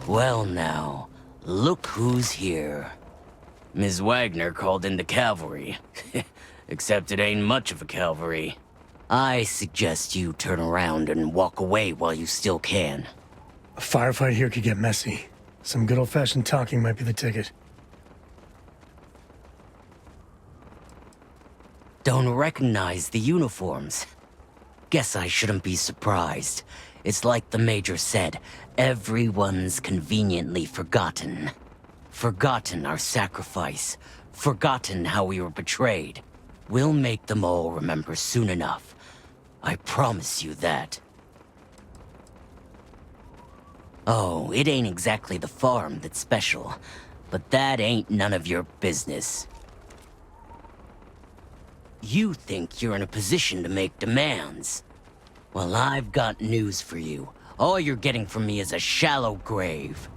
Well now, look who's here. Ms. Wagner called in the cavalry. Except it ain't much of a cavalry. I suggest you turn around and walk away while you still can. A firefight here could get messy. Some good old-fashioned talking might be the ticket. Don't recognize the uniforms. Guess I shouldn't be surprised. It's like the Major said, everyone's conveniently forgotten. Forgotten our sacrifice. Forgotten how we were betrayed. We'll make them all remember soon enough. I promise you that. Oh, it ain't exactly the farm that's special, but that ain't none of your business. You think you're in a position to make demands. Well, I've got news for you. All you're getting from me is a shallow grave.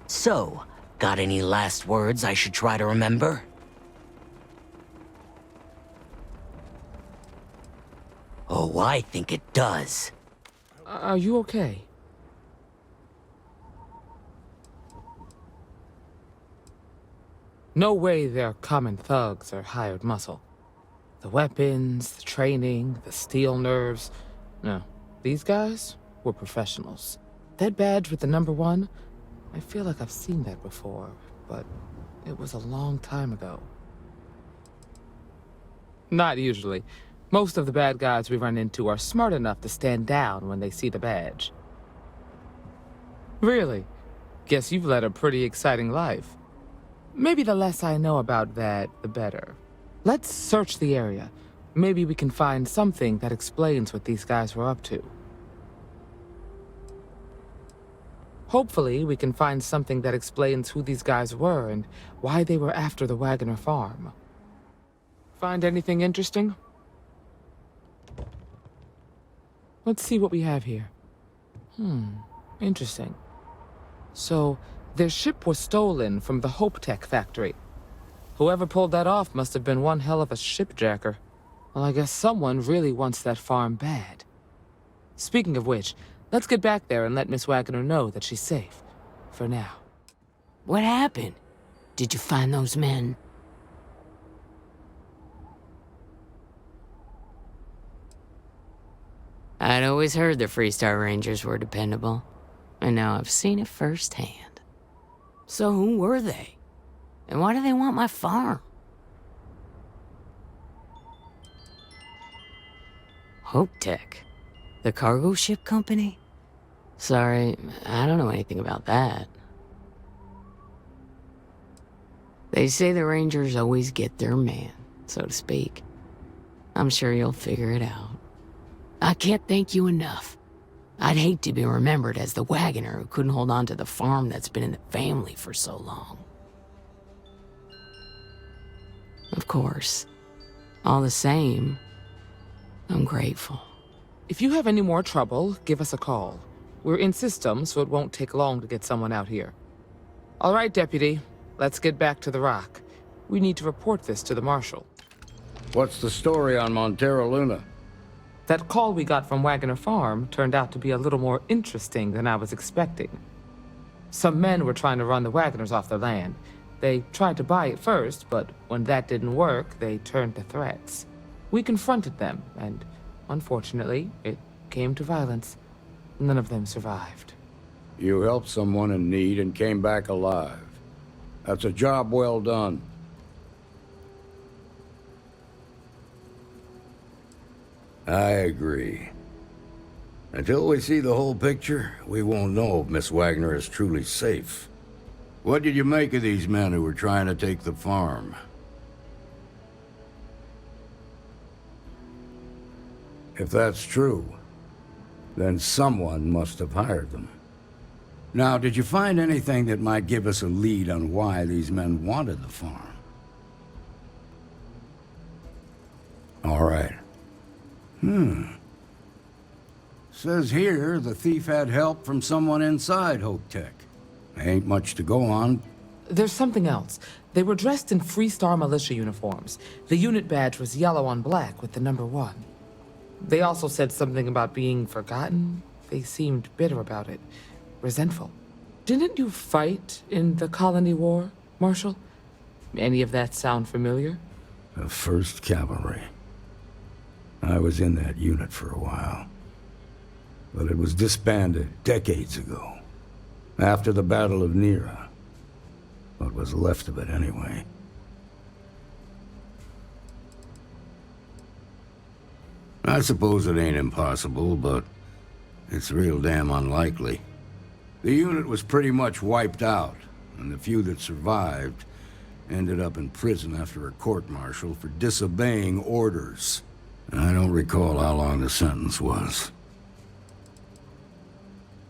So, got any last words I should try to remember? Oh, I think it does. Are you okay? No way they're common thugs or hired muscle. The weapons, the training, the steel nerves. No, these guys were professionals. That badge with the #1, I feel like I've seen that before, but it was a long time ago. Not usually. Most of the bad guys we run into are smart enough to stand down when they see the badge. Really? Guess you've led a pretty exciting life. Maybe the less I know about that, the better. Let's search the area. Maybe we can find something that explains what these guys were up to. Hopefully, we can find something that explains who these guys were and why they were after the Wagner farm. Find anything interesting? Let's see what we have here. Interesting. So, their ship was stolen from the Hope Tech factory. Whoever pulled that off must have been one hell of a shipjacker. Well, I guess someone really wants that farm bad. Speaking of which, let's get back there and let Miss Wagner know that she's safe. For now. What happened? Did you find those men? I'd always heard the Freestar Rangers were dependable, and now I've seen it firsthand. So who were they? And why do they want my farm? Hope Tech? The cargo ship company? Sorry, I don't know anything about that. They say the Rangers always get their man, so to speak. I'm sure you'll figure it out. I can't thank you enough. I'd hate to be remembered as the wagoner who couldn't hold on to the farm that's been in the family for so long. Of course. All the same, I'm grateful. If you have any more trouble, give us a call. We're in system, so it won't take long to get someone out here. All right, Deputy. Let's get back to the Rock. We need to report this to the Marshal. What's the story on Montero Luna? That call we got from Wagner Farm turned out to be a little more interesting than I was expecting. Some men were trying to run the Wagners off their land. They tried to buy it first, but when that didn't work, they turned to threats. We confronted them, and unfortunately, it came to violence. None of them survived. You helped someone in need and came back alive. That's a job well done. I agree. Until we see the whole picture, we won't know if Miss Wagner is truly safe. What did you make of these men who were trying to take the farm? If that's true, then someone must have hired them. Now, did you find anything that might give us a lead on why these men wanted the farm? All right. Says here the thief had help from someone inside Hope Tech. Ain't much to go on. There's something else. They were dressed in Freestar militia uniforms. The unit badge was yellow on black with the #1. They also said something about being forgotten. They seemed bitter about it. Resentful. Didn't you fight in the Colony War, Marshal? Any of that sound familiar? The 1st Cavalry. I was in that unit for a while. But it was disbanded decades ago. After the Battle of Nera. What was left of it, anyway. I suppose it ain't impossible, but it's real damn unlikely. The unit was pretty much wiped out, and the few that survived ended up in prison after a court-martial for disobeying orders. I don't recall how long the sentence was.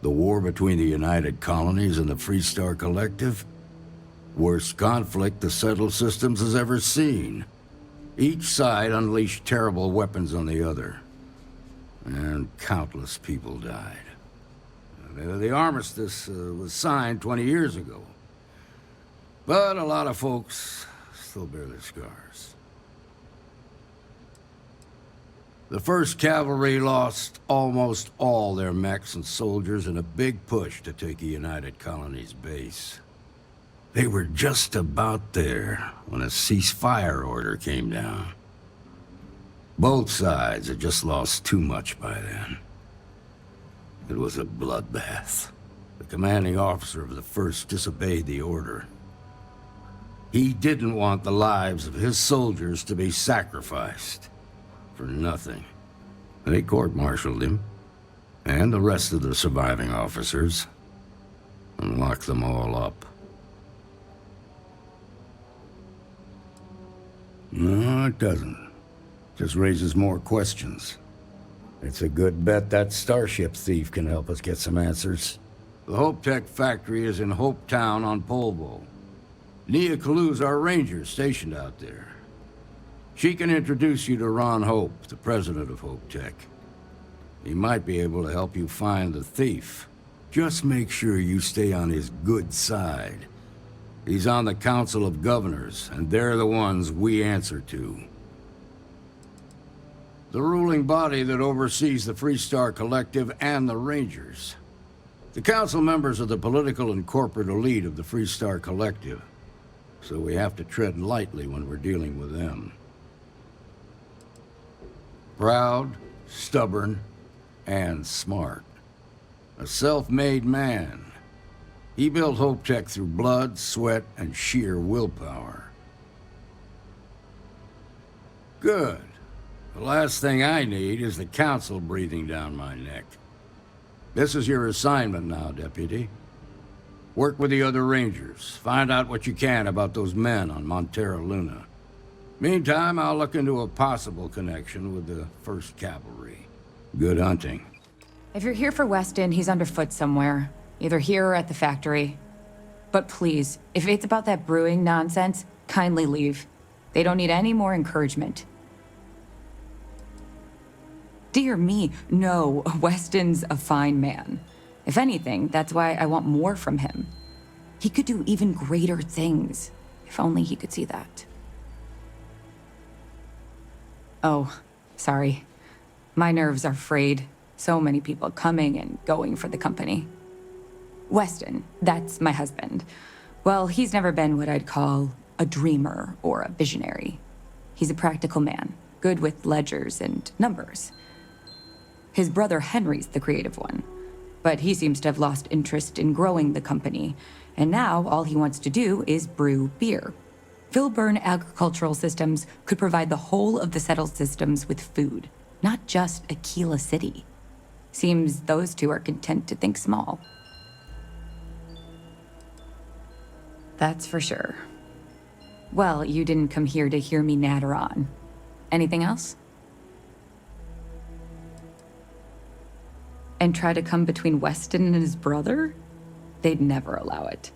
The war between the United Colonies and the Freestar Collective? Worst conflict the settled systems has ever seen. Each side unleashed terrible weapons on the other. And countless people died. The armistice was signed 20 years ago. But a lot of folks still bear their scars. The 1st Cavalry lost almost all their mechs and soldiers in a big push to take a United Colonies base. They were just about there when a ceasefire order came down. Both sides had just lost too much by then. It was a bloodbath. The commanding officer of the 1st disobeyed the order. He didn't want the lives of his soldiers to be sacrificed for nothing. They court-martialed him, and the rest of the surviving officers, and locked them all up. No, it doesn't. Just raises more questions. It's a good bet that starship thief can help us get some answers. The Hope Tech factory is in Hope Town on Polvo. Nia Kalu's our ranger stationed out there. She can introduce you to Ron Hope, the president of Hope Tech. He might be able to help you find the thief. Just make sure you stay on his good side. He's on the Council of Governors, and they're the ones we answer to. The ruling body that oversees the Freestar Collective and the Rangers. The council members are the political and corporate elite of the Freestar Collective, so we have to tread lightly when we're dealing with them. Proud, stubborn, and smart. A self-made man. He built Hope Tech through blood, sweat, and sheer willpower. Good. The last thing I need is the council breathing down my neck. This is your assignment now, Deputy. Work with the other Rangers. Find out what you can about those men on Montera Luna. Meantime, I'll look into a possible connection with the 1st Cavalry. Good hunting. If you're here for Weston, he's underfoot somewhere. Either here or at the factory. But please, if it's about that brewing nonsense, kindly leave. They don't need any more encouragement. Dear me, no, Weston's a fine man. If anything, that's why I want more from him. He could do even greater things, if only he could see that. Oh, sorry. My nerves are frayed. So many people coming and going for the company. Weston, that's my husband. Well, he's never been what I'd call a dreamer or a visionary. He's a practical man, good with ledgers and numbers. His brother Henry's the creative one, but he seems to have lost interest in growing the company, and now all he wants to do is brew beer. Filburn Agricultural Systems could provide the whole of the settled systems with food, not just Aquila City. Seems those two are content to think small. That's for sure. Well, you didn't come here to hear me natter on. Anything else? And try to come between Weston and his brother? They'd never allow it.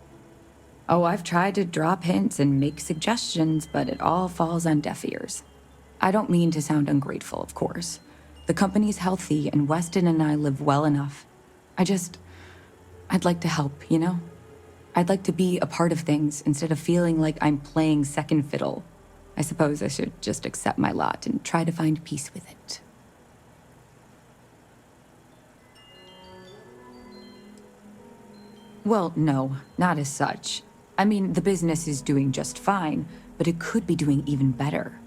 Oh, I've tried to drop hints and make suggestions, but it all falls on deaf ears. I don't mean to sound ungrateful, of course. The company's healthy, and Weston and I live well enough. I'd like to help, you know? I'd like to be a part of things instead of feeling like I'm playing second fiddle. I suppose I should just accept my lot and try to find peace with it. Well, no, not as such. I mean, the business is doing just fine, but it could be doing even better.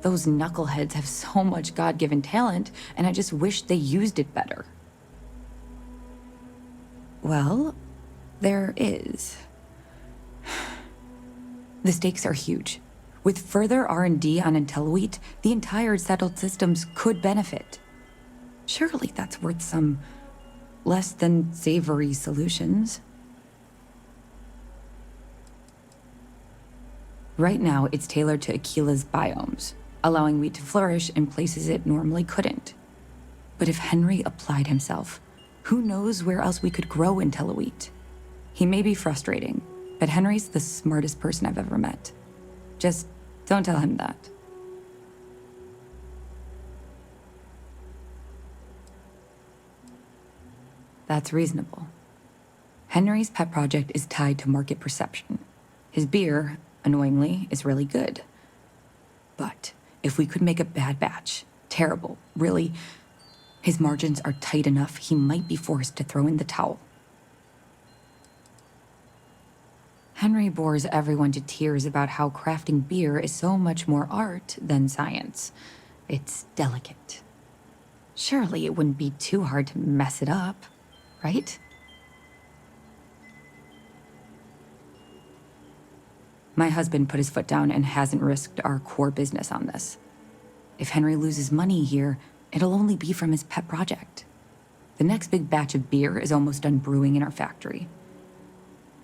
Those knuckleheads have so much God-given talent, and I just wish they used it better. Well, there is. The stakes are huge. With further R&D on IntelliWheat, the entire settled systems could benefit. Surely that's worth some less than savory solutions. Right now, it's tailored to Aquila's biomes, allowing wheat to flourish in places it normally couldn't. But if Henry applied himself, who knows where else we could grow IntelliWheat? He may be frustrating, but Henry's the smartest person I've ever met. Just don't tell him that. That's reasonable. Henry's pet project is tied to market perception. His beer, annoyingly, is really good. But if we could make a bad batch, terrible, really, his margins are tight enough he might be forced to throw in the towel. Henry bores everyone to tears about how crafting beer is so much more art than science. It's delicate. Surely it wouldn't be too hard to mess it up, right? My husband put his foot down and hasn't risked our core business on this. If Henry loses money here, it'll only be from his pet project. The next big batch of beer is almost done brewing in our factory.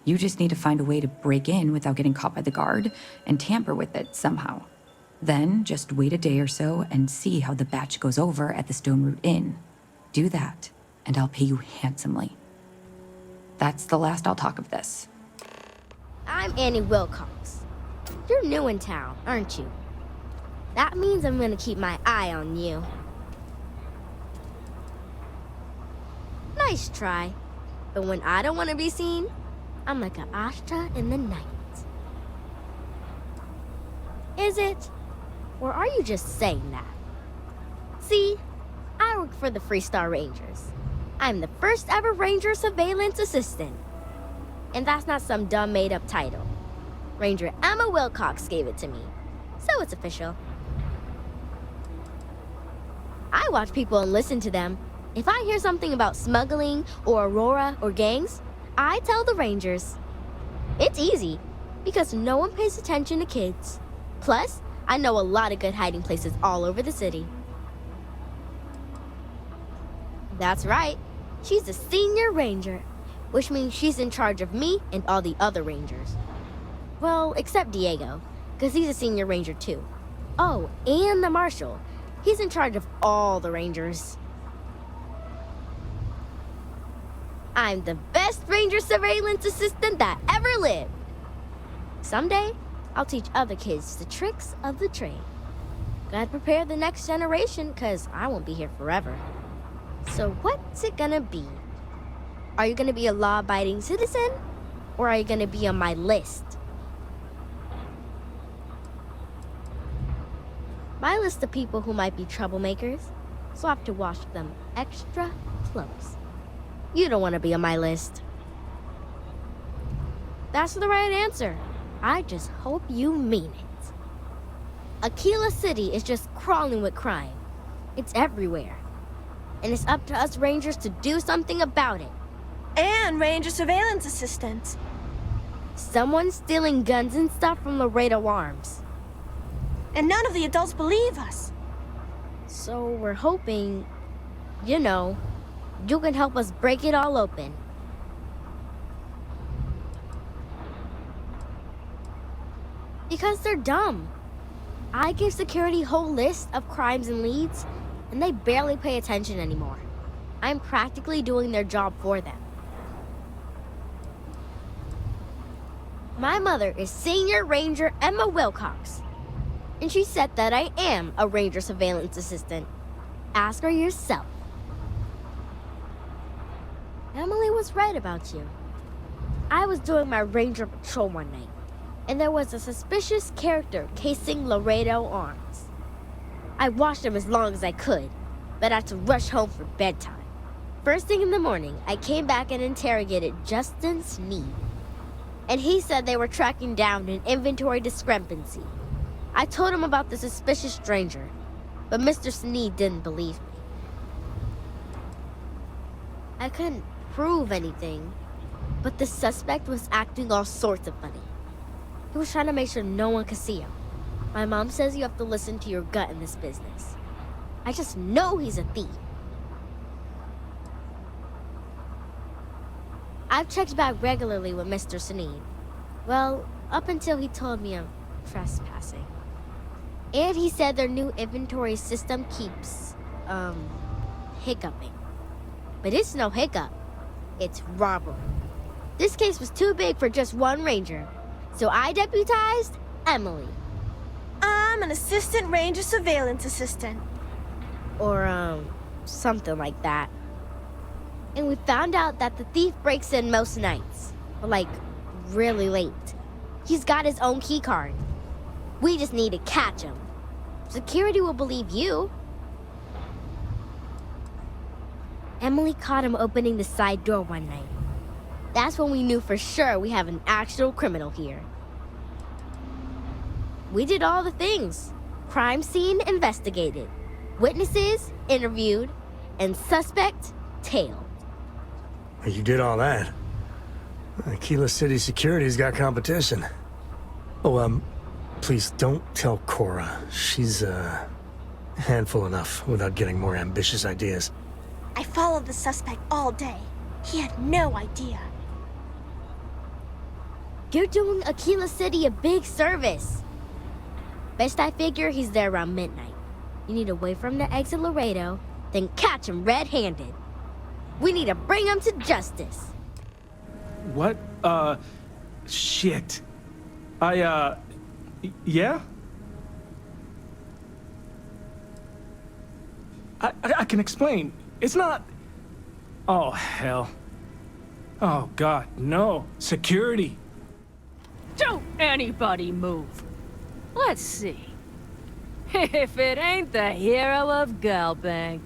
You just need to find a way to break in without getting caught by the guard and tamper with it somehow. Then just wait a day or so and see how the batch goes over at the Stone Root Inn. Do that, and I'll pay you handsomely. That's the last I'll talk of this. I'm Annie Wilcox. You're new in town, aren't you? That means I'm gonna keep my eye on you. Nice try. But when I don't want to be seen, I'm like an Astra in the night. Is it? Or are you just saying that? See, I work for the Freestar Rangers. I'm the first ever Ranger Surveillance Assistant. And that's not some dumb made-up title. Ranger Emma Wilcox gave it to me, so it's official. I watch people and listen to them. If I hear something about smuggling or Aurora or gangs, I tell the Rangers. It's easy, because no one pays attention to kids. Plus, I know a lot of good hiding places all over the city. That's right. She's a senior ranger, which means she's in charge of me and all the other rangers. Well, except Diego, because he's a senior ranger too. Oh, and the marshal. He's in charge of all the rangers. I'm the best ranger surveillance assistant that ever lived. Someday, I'll teach other kids the tricks of the trade. Gotta prepare the next generation, because I won't be here forever. So what's it gonna be? Are you gonna be a law-abiding citizen? Or are you gonna be on my list? My list of people who might be troublemakers, so I have to watch them extra close. You don't want to be on my list. That's the right answer. I just hope you mean it. Aquila City is just crawling with crime. It's everywhere. And it's up to us Rangers to do something about it. And Ranger Surveillance Assistants. Someone's stealing guns and stuff from Laredo Arms. And none of the adults believe us. So we're hoping, you know, you can help us break it all open. Because they're dumb. I give security whole lists of crimes and leads, and they barely pay attention anymore. I'm practically doing their job for them. My mother is Senior Ranger Emma Wilcox, and she said that I am a Ranger Surveillance Assistant. Ask her yourself. Emily was right about you. I was doing my ranger patrol one night, and there was a suspicious character casing Laredo Arms. I watched him as long as I could, but I had to rush home for bedtime. First thing in the morning, I came back and interrogated Justin Sneed. And he said they were tracking down an inventory discrepancy. I told him about the suspicious stranger, but Mr. Sneed didn't believe me. I couldn't prove anything, but the suspect was acting all sorts of funny. He was trying to make sure no one could see him. My mom says you have to listen to your gut in this business. I just know he's a thief. I've checked back regularly with Mr. Sneed. Well, up until he told me I'm trespassing. And he said their new inventory system keeps, hiccuping. But it's no hiccup. It's robbery. This case was too big for just one ranger, so I deputized Emily. I'm an assistant ranger surveillance assistant. Or, something like that. And we found out that the thief breaks in most nights. Like, really late. He's got his own key card. We just need to catch him. Security will believe you. Emily caught him opening the side door one night. That's when we knew for sure we have an actual criminal here. We did all the things. Crime scene investigated. Witnesses interviewed. And suspect tailed. You did all that. Aquila City Security's got competition. Oh, please don't tell Cora. She's, handful enough without getting more ambitious ideas. I followed the suspect all day. He had no idea. You're doing Aquila City a big service. Best I figure he's there around midnight. You need to wait for him to exit Laredo, then catch him red-handed. We need to bring him to justice. What? Shit. Yeah? I can explain. It's not... Oh, hell. Oh, God, no. Security. Don't anybody move. Let's see. If it ain't the hero of Galbank.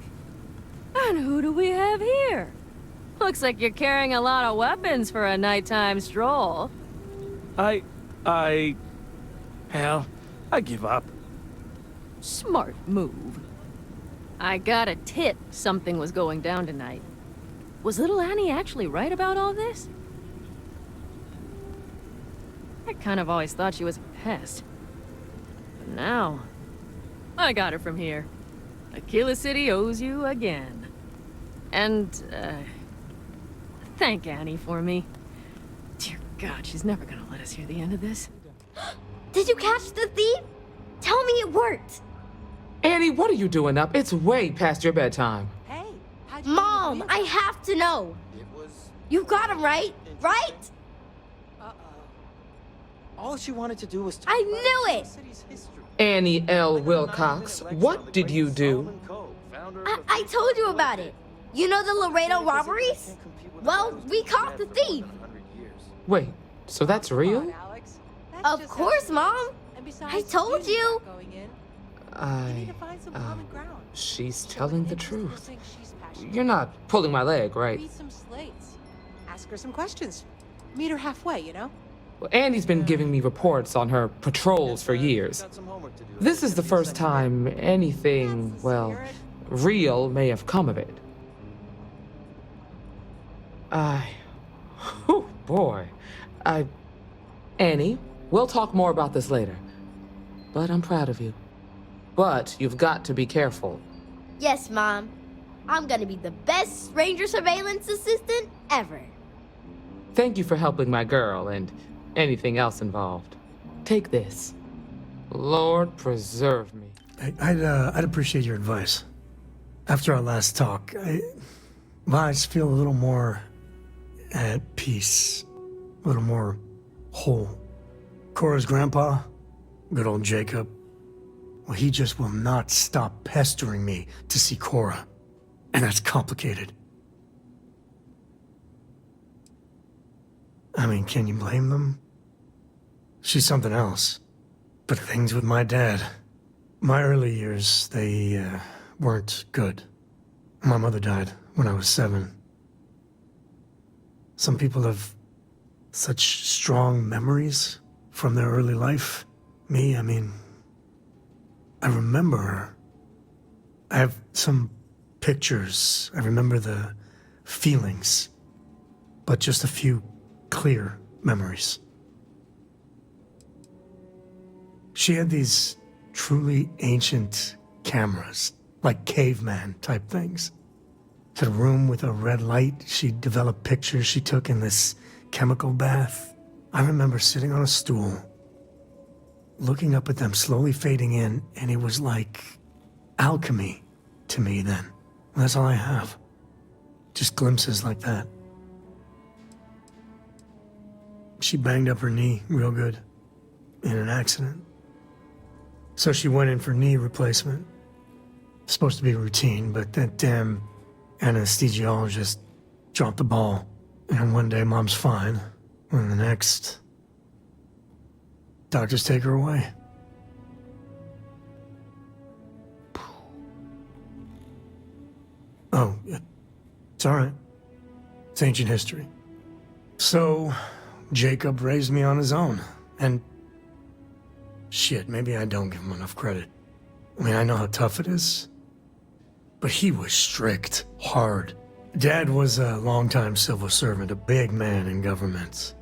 And who do we have here? Looks like you're carrying a lot of weapons for a nighttime stroll. Hell, I give up. Smart move. I got a tip something was going down tonight. Was little Annie actually right about all this? I kind of always thought she was a pest. But now, I got her from here. Aquila City owes you again. And, thank Annie for me. Dear God, she's never gonna let us hear the end of this. Did you catch the thief? Tell me it worked. Annie, what are you doing up? It's way past your bedtime. Hey, how'd you Mom, I have to know. You got him right? Right? All she wanted to do was talk I about knew the it. city's history. Annie L. Wilcox, what did you do? I told you about it. You know the Laredo robberies? Well, we caught the thief. Wait, so that's real? Of course, Mom. I told you. She's telling the truth. You're not pulling my leg, right? Read some slates. Ask her some questions. Meet her halfway, you know? Well, Annie's been giving me reports on her patrols for years. This is the first time anything, well, real may have come of it. Oh boy. Annie, we'll talk more about this later. But I'm proud of you. But you've got to be careful. Yes, Mom. I'm gonna be the best ranger surveillance assistant ever. Thank you for helping my girl and anything else involved. Take this. Lord preserve me. I'd appreciate your advice. After our last talk, I just feel a little more at peace, a little more whole. Cora's grandpa, good old Jacob, well, he just will not stop pestering me to see Cora, and that's complicated. I mean, can you blame them? She's something else. But things with my dad, my early years, they weren't good. My mother died when I was 7. Some people have such strong memories from their early life. Me, I mean, I remember her. I have some pictures. I remember the feelings, but just a few clear memories. She had these truly ancient cameras, like caveman type things. She had a room with a red light. She developed pictures she took in this chemical bath. I remember sitting on a stool, looking up at them slowly fading in, and it was like alchemy to me then. And that's all I have. Just glimpses like that. She banged up her knee real good in an accident. So she went in for knee replacement. Supposed to be routine, but that damn anesthesiologist dropped the ball. And one day Mom's fine, and the next, doctors take her away. Oh, it's all right. It's ancient history. So, Jacob raised me on his own, and shit, maybe I don't give him enough credit. I mean, I know how tough it is, but he was strict, hard. Dad was a longtime civil servant, a big man in government,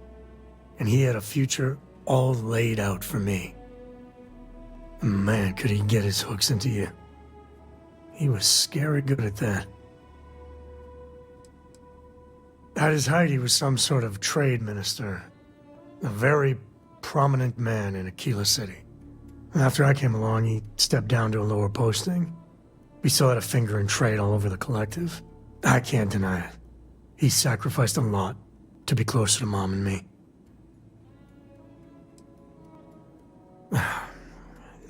and he had a future all laid out for me. Man, could he get his hooks into you. He was scary good at that. At his height, he was some sort of trade minister, a very prominent man in Aquila City. After I came along, he stepped down to a lower posting. We still had a finger in trade all over the collective. I can't deny it. He sacrificed a lot to be closer to Mom and me.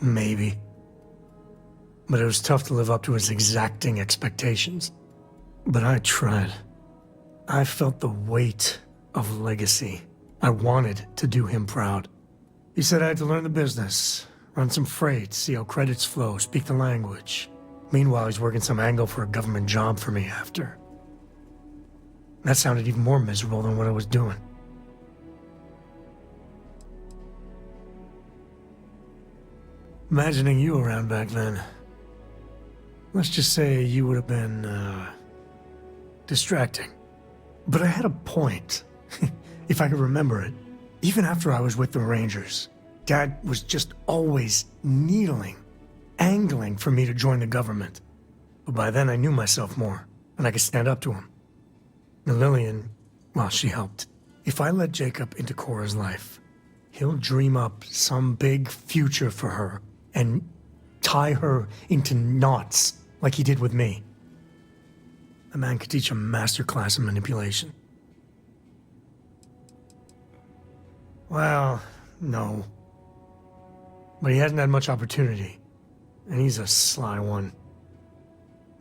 Maybe. But it was tough to live up to his exacting expectations. But I tried. I felt the weight of legacy. I wanted to do him proud. He said I had to learn the business, run some freight, see how credits flow, speak the language. Meanwhile, he's working some angle for a government job for me after. That sounded even more miserable than what I was doing. Imagining you around back then. Let's just say you would have been, distracting. But I had a point, if I could remember it. Even after I was with the Rangers, Dad was just always needling, angling for me to join the government. But by then I knew myself more, and I could stand up to him. And Lillian, well, she helped. If I let Jacob into Cora's life, he'll dream up some big future for her and tie her into knots like he did with me. A man could teach a masterclass in manipulation. Well, no. But he hasn't had much opportunity. And he's a sly one.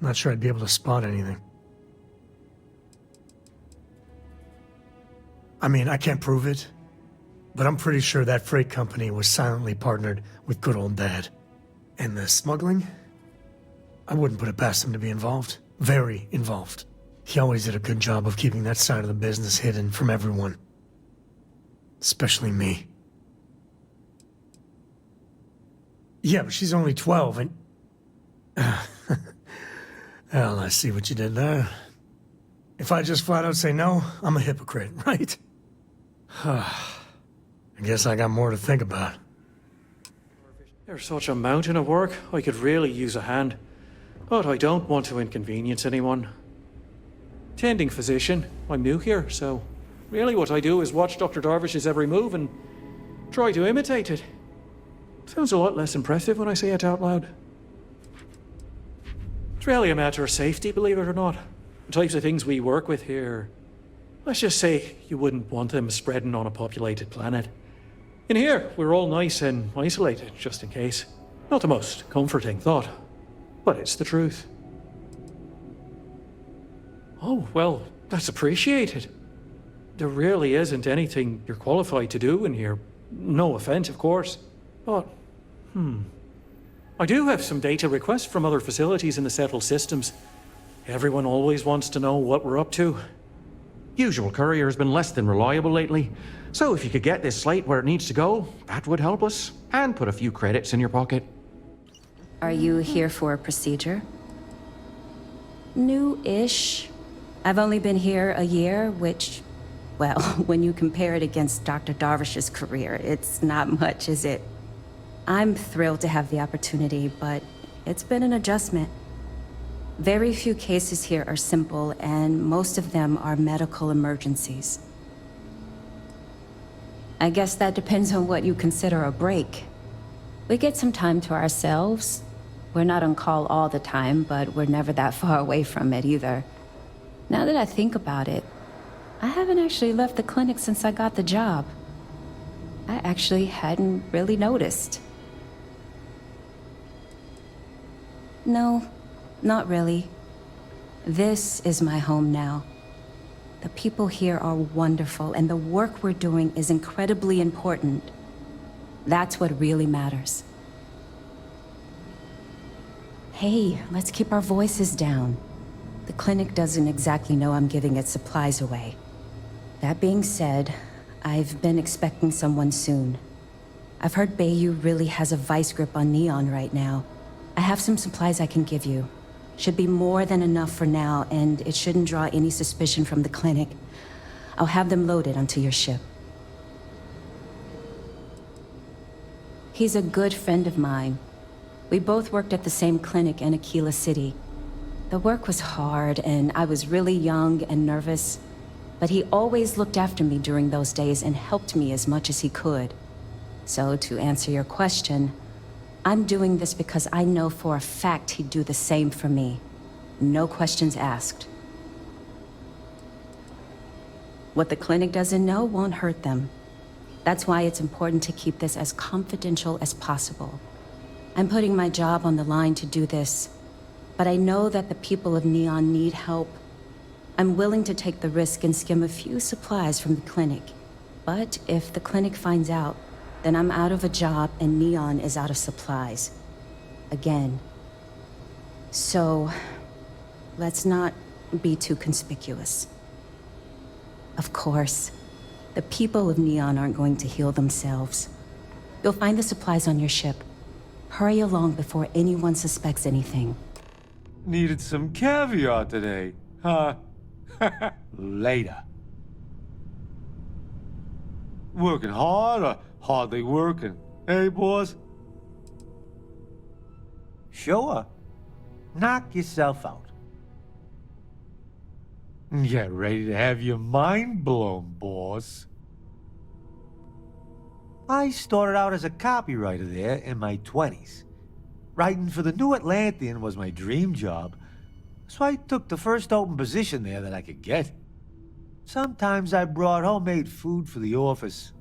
Not sure I'd be able to spot anything. I mean, I can't prove it, but I'm pretty sure that freight company was silently partnered with good old Dad. And the smuggling? I wouldn't put it past him to be involved. Very involved. He always did a good job of keeping that side of the business hidden from everyone. Especially me. Yeah, but she's only 12 and... Well, I see what you did there. If I just flat out say no, I'm a hypocrite, right? I guess I got more to think about. There's such a mountain of work, I could really use a hand. But I don't want to inconvenience anyone. Tending physician, I'm new here, so really what I do is watch Dr. Darvish's every move and try to imitate it. Sounds a lot less impressive when I say it out loud. It's really a matter of safety, believe it or not. The types of things we work with here, let's just say you wouldn't want them spreading on a populated planet. In here, we're all nice and isolated, just in case. Not the most comforting thought, but it's the truth. Oh, well, that's appreciated. There really isn't anything you're qualified to do in here. No offense, of course. But, I do have some data requests from other facilities in the settled systems. Everyone always wants to know what we're up to. Usual courier has been less than reliable lately. So if you could get this slate where it needs to go, that would help us. And put a few credits in your pocket. Are you here for a procedure? New-ish. I've only been here a year, which, well, when you compare it against Dr. Darvish's career, it's not much, is it? I'm thrilled to have the opportunity, but it's been an adjustment. Very few cases here are simple, and most of them are medical emergencies. I guess that depends on what you consider a break. We get some time to ourselves. We're not on call all the time, but we're never that far away from it either. Now that I think about it, I haven't actually left the clinic since I got the job. I actually hadn't really noticed. No, not really. This is my home now. The people here are wonderful, and the work we're doing is incredibly important. That's what really matters. Hey, let's keep our voices down. The clinic doesn't exactly know I'm giving its supplies away. That being said, I've been expecting someone soon. I've heard Bayou really has a vice grip on Neon right now. I have some supplies I can give you. Should be more than enough for now, and it shouldn't draw any suspicion from the clinic. I'll have them loaded onto your ship. He's a good friend of mine. We both worked at the same clinic in Aquila City. The work was hard, and I was really young and nervous, but he always looked after me during those days and helped me as much as he could. So, to answer your question, I'm doing this because I know for a fact he'd do the same for me. No questions asked. What the clinic doesn't know won't hurt them. That's why it's important to keep this as confidential as possible. I'm putting my job on the line to do this, but I know that the people of Neon need help. I'm willing to take the risk and skim a few supplies from the clinic. But if the clinic finds out, then I'm out of a job and Neon is out of supplies. Again. So, let's not be too conspicuous. Of course, the people of Neon aren't going to heal themselves. You'll find the supplies on your ship. Hurry along before anyone suspects anything. Needed some caviar today, huh? Later. Working hard or hardly working? Hey, boss? Sure. Knock yourself out. Get ready to have your mind blown, boss. I started out as a copywriter there in my 20s. Writing for the New Atlantean was my dream job, so I took the first open position there that I could get. Sometimes I brought homemade food for the office.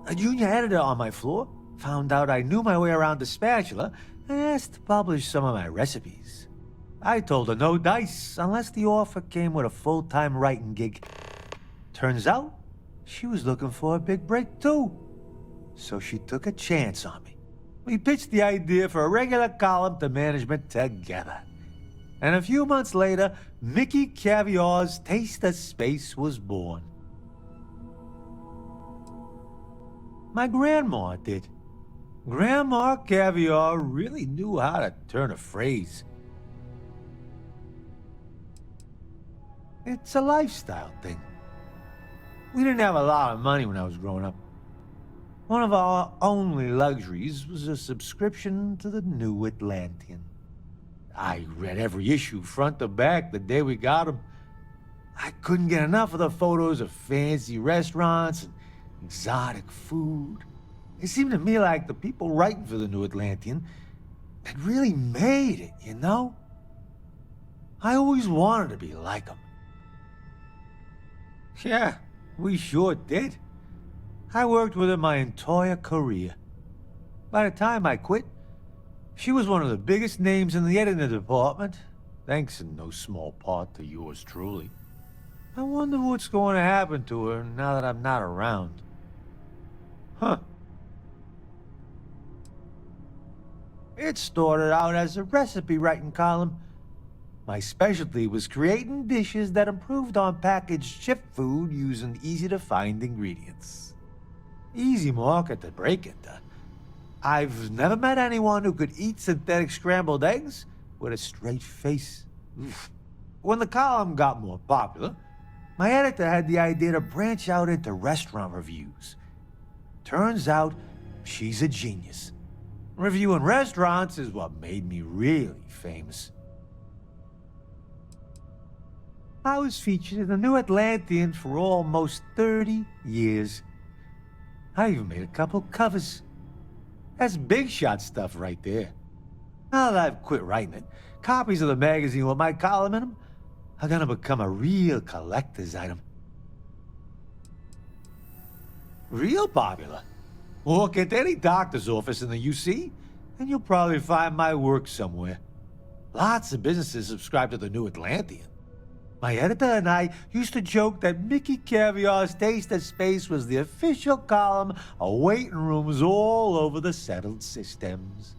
A junior editor on my floor found out I knew my way around the spatula and asked to publish some of my recipes. I told her no dice unless the offer came with a full-time writing gig. Turns out, she was looking for a big break too. So she took a chance on me. We pitched the idea for a regular column to management together. And a few months later, Mickey Caviar's Taste of Space was born. My grandma did. Grandma Caviar really knew how to turn a phrase. It's a lifestyle thing. We didn't have a lot of money when I was growing up. One of our only luxuries was a subscription to the New Atlantean. I read every issue front to back the day we got them. I couldn't get enough of the photos of fancy restaurants and exotic food. It seemed to me like the people writing for the New Atlantean had really made it, you know? I always wanted to be like them. Yeah, we sure did. I worked with her my entire career. By the time I quit, she was one of the biggest names in the editing department, thanks in no small part to yours truly. I wonder what's going to happen to her now that I'm not around. Huh. It started out as a recipe writing column. My specialty was creating dishes that improved on packaged ship food using easy-to-find ingredients. Easy market to break into. I've never met anyone who could eat synthetic scrambled eggs with a straight face. Oof. When the column got more popular, my editor had the idea to branch out into restaurant reviews. Turns out, she's a genius. Reviewing restaurants is what made me really famous. I was featured in the New Atlantean for almost 30 years. I even made a couple covers. That's big shot stuff right there. Now that I've quit writing it, copies of the magazine with my column in them are gonna become a real collector's item. Real popular. Walk into any doctor's office in the UC, and you'll probably find my work somewhere. Lots of businesses subscribe to the New Atlantean. My editor and I used to joke that Mickey Caviar's Taste of Space was the official column of waiting rooms all over the settled systems.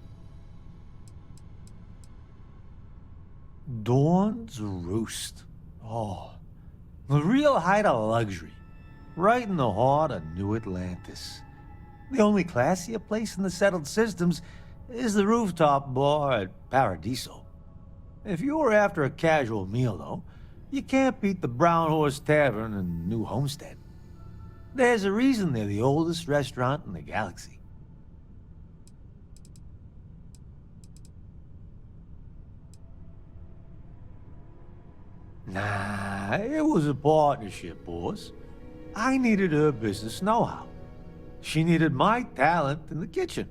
Dawn's Roost. Oh, the real height of luxury. Right in the heart of New Atlantis. The only classier place in the settled systems is the rooftop bar at Paradiso. If you were after a casual meal, though, you can't beat the Brown Horse Tavern in New Homestead. There's a reason they're the oldest restaurant in the galaxy. Nah, it was a partnership, boss. I needed her business know-how. She needed my talent in the kitchen.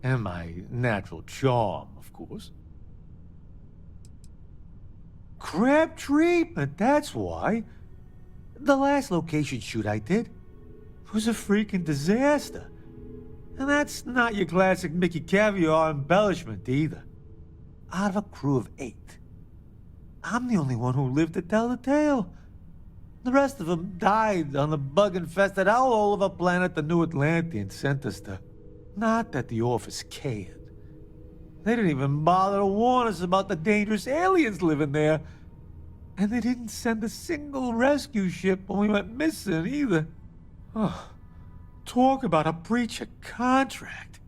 And my natural charm, of course. Crab treatment, that's why. The last location shoot I did was a freaking disaster. And that's not your classic Mickey Caviar embellishment either. Out of a crew of 8, I'm the only one who lived to tell the tale. The rest of them died on the bug-infested all-over planet the New Atlantean sent us to. Not that the office cared. They didn't even bother to warn us about the dangerous aliens living there. And they didn't send a single rescue ship when we went missing either. Oh, talk about a breach of contract.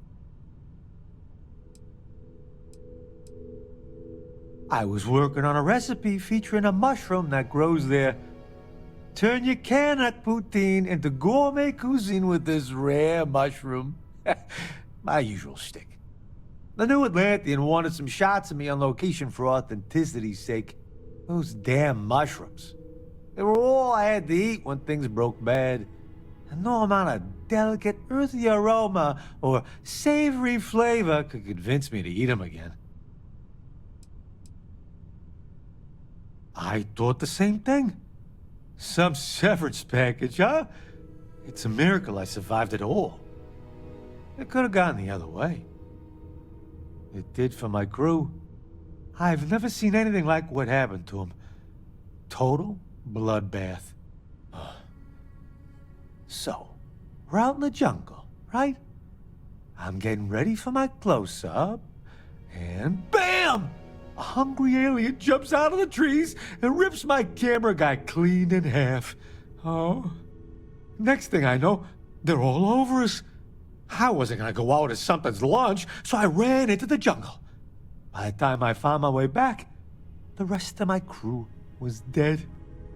I was working on a recipe featuring a mushroom that grows there. Turn your Kanak poutine into gourmet cuisine with this rare mushroom. My usual shtick. The New Atlantean wanted some shots of me on location for authenticity's sake. Those damn mushrooms. They were all I had to eat when things broke bad. And no amount of delicate, earthy aroma or savory flavor could convince me to eat them again. I thought the same thing. Some severance package, huh? It's a miracle I survived it all. It could have gone the other way. It did for my crew. I've never seen anything like what happened to them. Total bloodbath. So, we're out in the jungle, right? I'm getting ready for my close-up, and BAM! A hungry alien jumps out of the trees and rips my camera guy clean in half. Oh. Next thing I know, they're all over us. I wasn't gonna go out as something's lunch, so I ran into the jungle. By the time I found my way back, the rest of my crew was dead.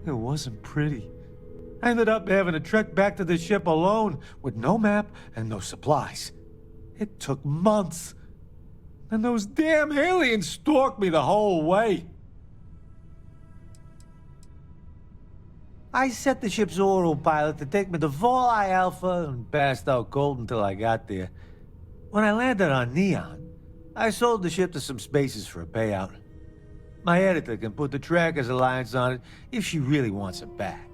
It wasn't pretty. I ended up having to trek back to the ship alone with no map and no supplies. It took months. And those damn aliens stalked me the whole way. I set the ship's autopilot to take me to Volii Alpha and passed out cold until I got there. When I landed on Neon, I sold the ship to some spaces for a payout. My editor can put the Trackers Alliance on it if she really wants it back.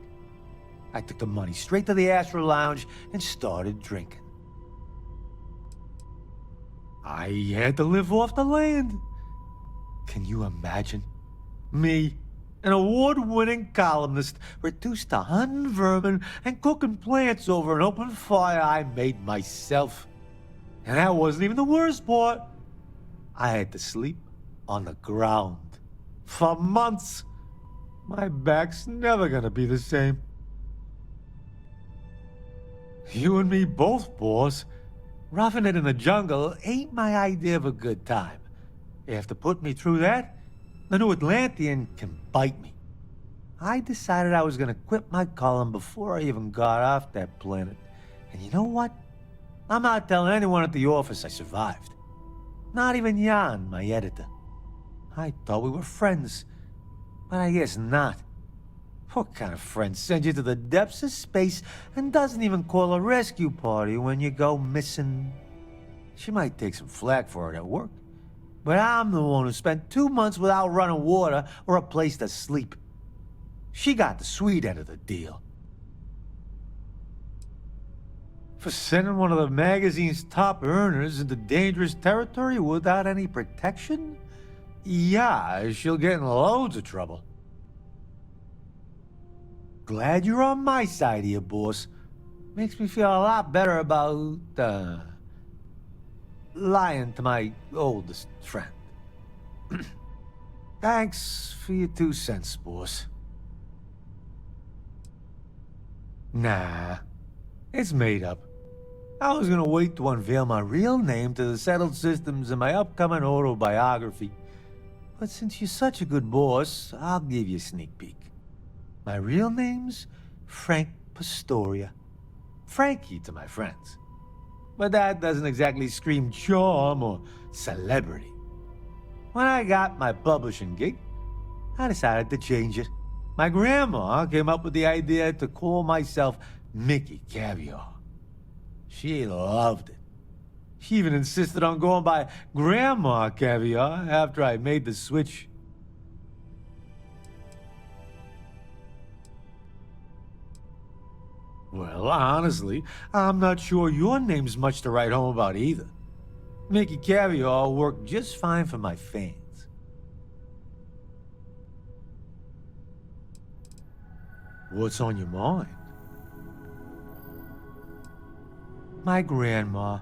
I took the money straight to the Astro Lounge and started drinking. I had to live off the land. Can you imagine? Me, an award-winning columnist, reduced to hunting vermin and cooking plants over an open fire I made myself. And that wasn't even the worst part. I had to sleep on the ground. For months. My back's never gonna be the same. You and me both, boss. Roughing it in the jungle ain't my idea of a good time. After putting me through that, the new Atlantean can bite me. I decided I was gonna quit my column before I even got off that planet. And you know what? I'm not telling anyone at the office I survived. Not even Jan, my editor. I thought we were friends, but I guess not. What kind of friend sends you to the depths of space and doesn't even call a rescue party when you go missing? She might take some flack for it at work, but I'm the one who spent 2 months without running water or a place to sleep. She got the sweet end of the deal. For sending one of the magazine's top earners into dangerous territory without any protection? Yeah, she'll get in loads of trouble. Glad you're on my side here, boss. Makes me feel a lot better about, lying to my oldest friend. Thanks for your 2 cents, boss. Nah, it's made up. I was gonna wait to unveil my real name to the settled systems in my upcoming autobiography. But since you're such a good boss, I'll give you a sneak peek. My real name's Frank Pastoria. Frankie to my friends. But that doesn't exactly scream charm or celebrity. When I got my publishing gig, I decided to change it. My grandma came up with the idea to call myself Mickey Caviar. She loved it. She even insisted on going by Grandma Caviar after I made the switch. Well, honestly, I'm not sure your name's much to write home about either. Mickey Caviar worked just fine for my fans. What's on your mind? My grandma.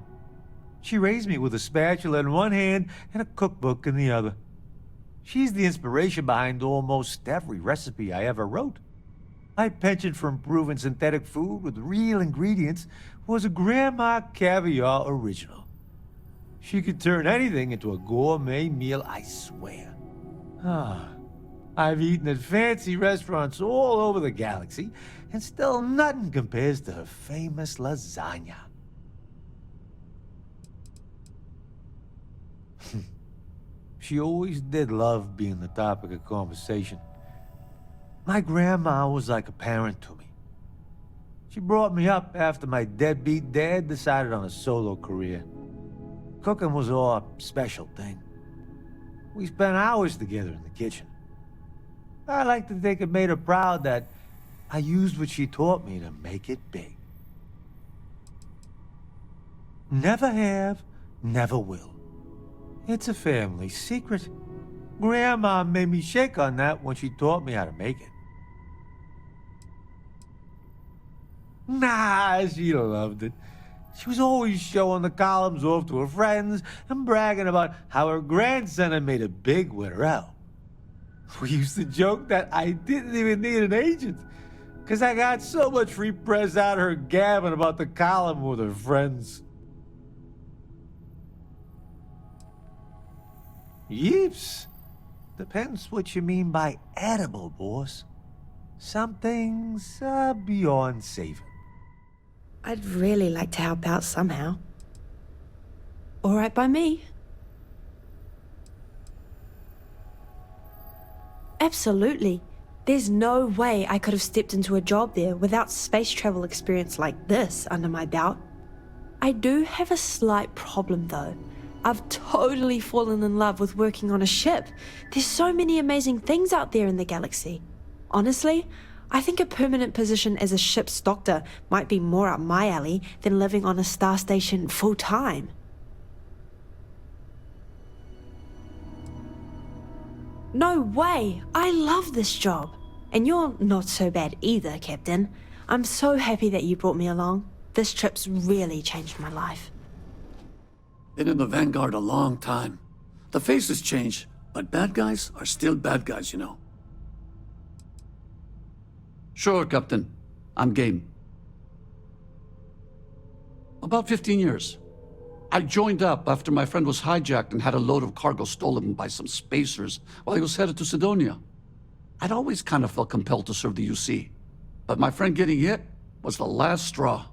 She raised me with a spatula in one hand and a cookbook in the other. She's the inspiration behind almost every recipe I ever wrote. My penchant for improving synthetic food with real ingredients was a Grandma Caviar original. She could turn anything into a gourmet meal, I swear. I've eaten at fancy restaurants all over the galaxy, and still nothing compares to her famous lasagna. She always did love being the topic of conversation. My grandma was like a parent to me. She brought me up after my deadbeat dad decided on a solo career. Cooking was our special thing. We spent hours together in the kitchen. I like to think it made her proud that I used what she taught me to make it big. Never have, never will. It's a family secret. Grandma made me shake on that when she taught me how to make it. Nah, she loved it. She was always showing the columns off to her friends and bragging about how her grandson had made it big with her help. We used to joke that I didn't even need an agent, because I got so much free press out of her gabbing about the column with her friends. Yeeps. Depends what you mean by edible, boss. Some things are beyond saving. I'd really like to help out somehow. All right by me. Absolutely. There's no way I could have stepped into a job there without space travel experience like this under my belt. I do have a slight problem though. I've totally fallen in love with working on a ship. There's so many amazing things out there in the galaxy. Honestly, I think a permanent position as a ship's doctor might be more up my alley than living on a star station full-time. No way! I love this job. And you're not so bad either, Captain. I'm so happy that you brought me along. This trip's really changed my life. Been in the Vanguard a long time. The faces change, But bad guys are still bad guys, you know. Sure, Captain. I'm game. About 15 years. I joined up after my friend was hijacked and had a load of cargo stolen by some spacers while he was headed to Sidonia. I'd always kind of felt compelled to serve the UC, but my friend getting hit was the last straw.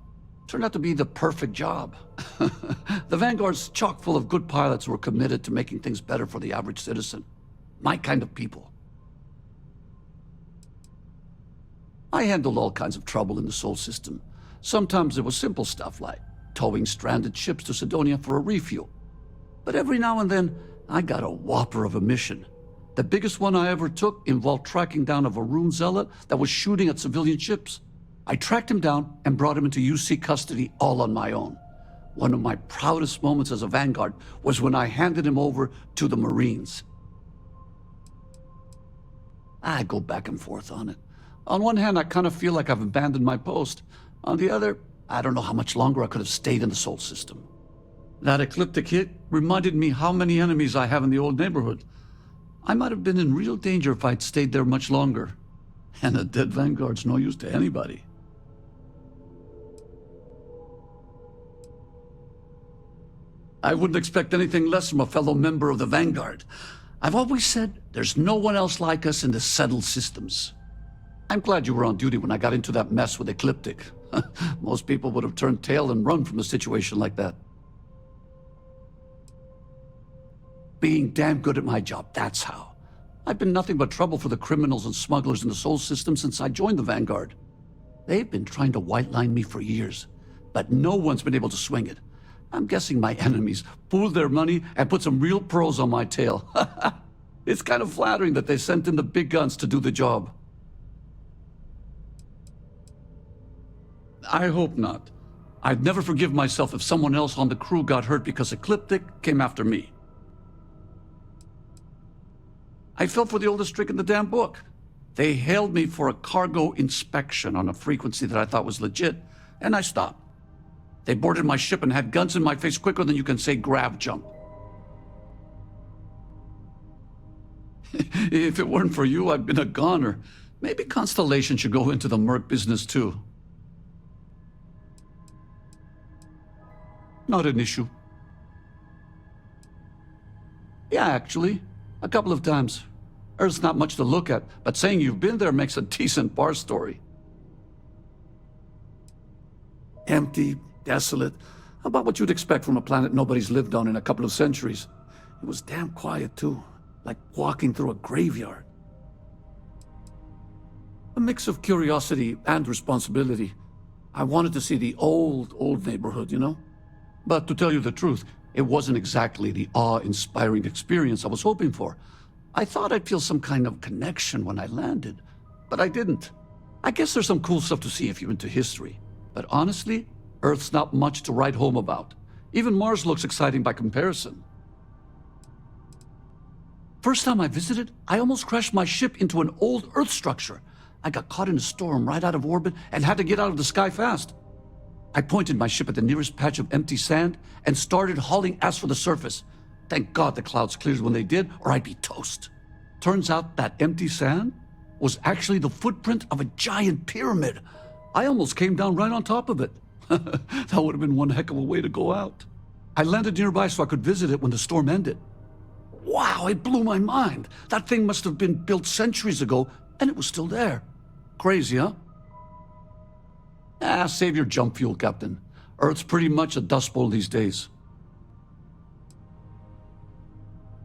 Turned out to be the perfect job. The Vanguard's chock full of good pilots who were committed to making things better for the average citizen. My kind of people. I handled all kinds of trouble in the Sol system. Sometimes it was simple stuff like towing stranded ships to Sidonia for a refuel. But every now and then, I got a whopper of a mission. The biggest one I ever took involved tracking down a Varun zealot that was shooting at civilian ships. I tracked him down and brought him into UC custody all on my own. One of my proudest moments as a Vanguard was when I handed him over to the Marines. I go back and forth on it. On one hand, I kind of feel like I've abandoned my post. On the other, I don't know how much longer I could have stayed in the Sol system. That ecliptic hit reminded me how many enemies I have in the old neighborhood. I might have been in real danger if I'd stayed there much longer. And a dead Vanguard's no use to anybody. I wouldn't expect anything less from a fellow member of the Vanguard. I've always said there's no one else like us in the settled systems. I'm glad you were on duty when I got into that mess with Ecliptic. Most people would have turned tail and run from a situation like that. Being damn good at my job, that's how. I've been nothing but trouble for the criminals and smugglers in the Sol system since I joined the Vanguard. They've been trying to white-line me for years, but no one's been able to swing it. I'm guessing my enemies pooled their money and put some real pros on my tail. It's kind of flattering that they sent in the big guns to do the job. I hope not. I'd never forgive myself if someone else on the crew got hurt because Ecliptic came after me. I fell for the oldest trick in the damn book. They hailed me for a cargo inspection on a frequency that I thought was legit, and I stopped. They boarded my ship and had guns in my face quicker than you can say grav jump. If it weren't for you, I'd been a goner. Maybe Constellation should go into the merc business too. Not an issue. Yeah, actually. A couple of times. Earth's not much to look at, but saying you've been there makes a decent bar story. Empty, desolate. About what you'd expect from a planet nobody's lived on in a couple of centuries. It was damn quiet, too. Like walking through a graveyard. A mix of curiosity and responsibility. I wanted to see the old neighborhood, you know? But to tell you the truth, it wasn't exactly the awe-inspiring experience I was hoping for. I thought I'd feel some kind of connection when I landed, but I didn't. I guess there's some cool stuff to see if you're into history. But honestly, Earth's not much to write home about. Even Mars looks exciting by comparison. First time I visited, I almost crashed my ship into an old Earth structure. I got caught in a storm right out of orbit and had to get out of the sky fast. I pointed my ship at the nearest patch of empty sand and started hauling ass for the surface. Thank God the clouds cleared when they did, or I'd be toast. Turns out that empty sand was actually the footprint of a giant pyramid. I almost came down right on top of it. That would have been one heck of a way to go out. I landed nearby so I could visit it when the storm ended. Wow, it blew my mind. That thing must have been built centuries ago, and it was still there. Crazy, huh? Save your jump fuel, Captain. Earth's pretty much a dust bowl these days.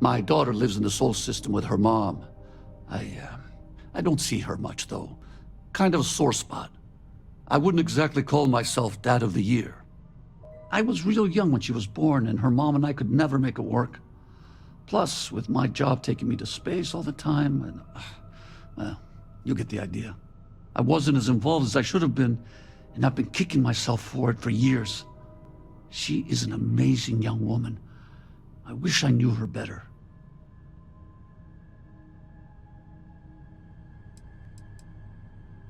My daughter lives in the Sol system with her mom. I don't see her much, though. Kind of a sore spot. I wouldn't exactly call myself Dad of the Year. I was real young when she was born, and her mom and I could never make it work. Plus, with my job taking me to space all the time, and... well, you get the idea. I wasn't as involved as I should have been, and I've been kicking myself for it for years. She is an amazing young woman. I wish I knew her better.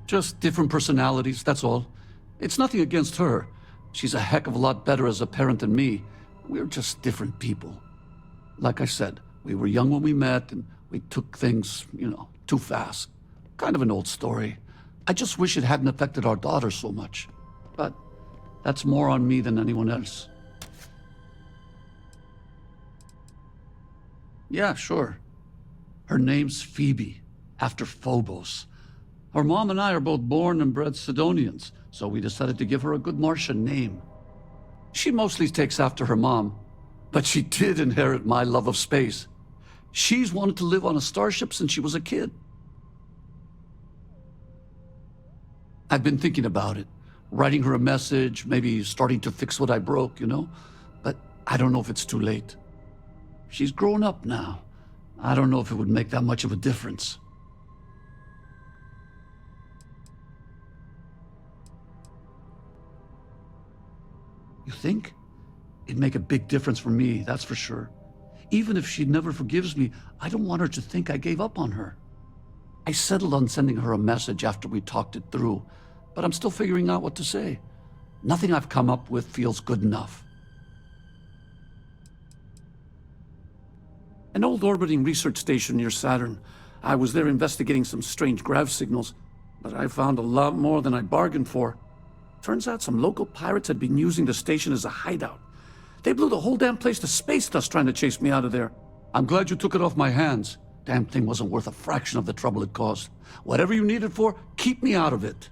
Just different personalities, that's all. It's nothing against her. She's a heck of a lot better as a parent than me. We're just different people. Like I said, We were young when we met, and we took things, too fast. Kind of an old story. I just wish it hadn't affected our daughter so much. But that's more on me than anyone else. Yeah, sure. Her name's Phoebe, after Phobos. Her mom and I are both born and bred Sidonians, so we decided to give her a good Martian name. She mostly takes after her mom, but she did inherit my love of space. She's wanted to live on a starship since she was a kid. I've been thinking about it, writing her a message, maybe starting to fix what I broke, But I don't know if it's too late. She's grown up now. I don't know if it would make that much of a difference. You think? It'd make a big difference for me, that's for sure. Even if she never forgives me, I don't want her to think I gave up on her. I settled on sending her a message after we talked it through, but I'm still figuring out what to say. Nothing I've come up with feels good enough. An old orbiting research station near Saturn. I was there investigating some strange grav signals, but I found a lot more than I bargained for. Turns out some local pirates had been using the station as a hideout. They blew the whole damn place to space dust trying to chase me out of there. I'm glad you took it off my hands. Damn thing wasn't worth a fraction of the trouble it caused. Whatever you need it for, keep me out of it.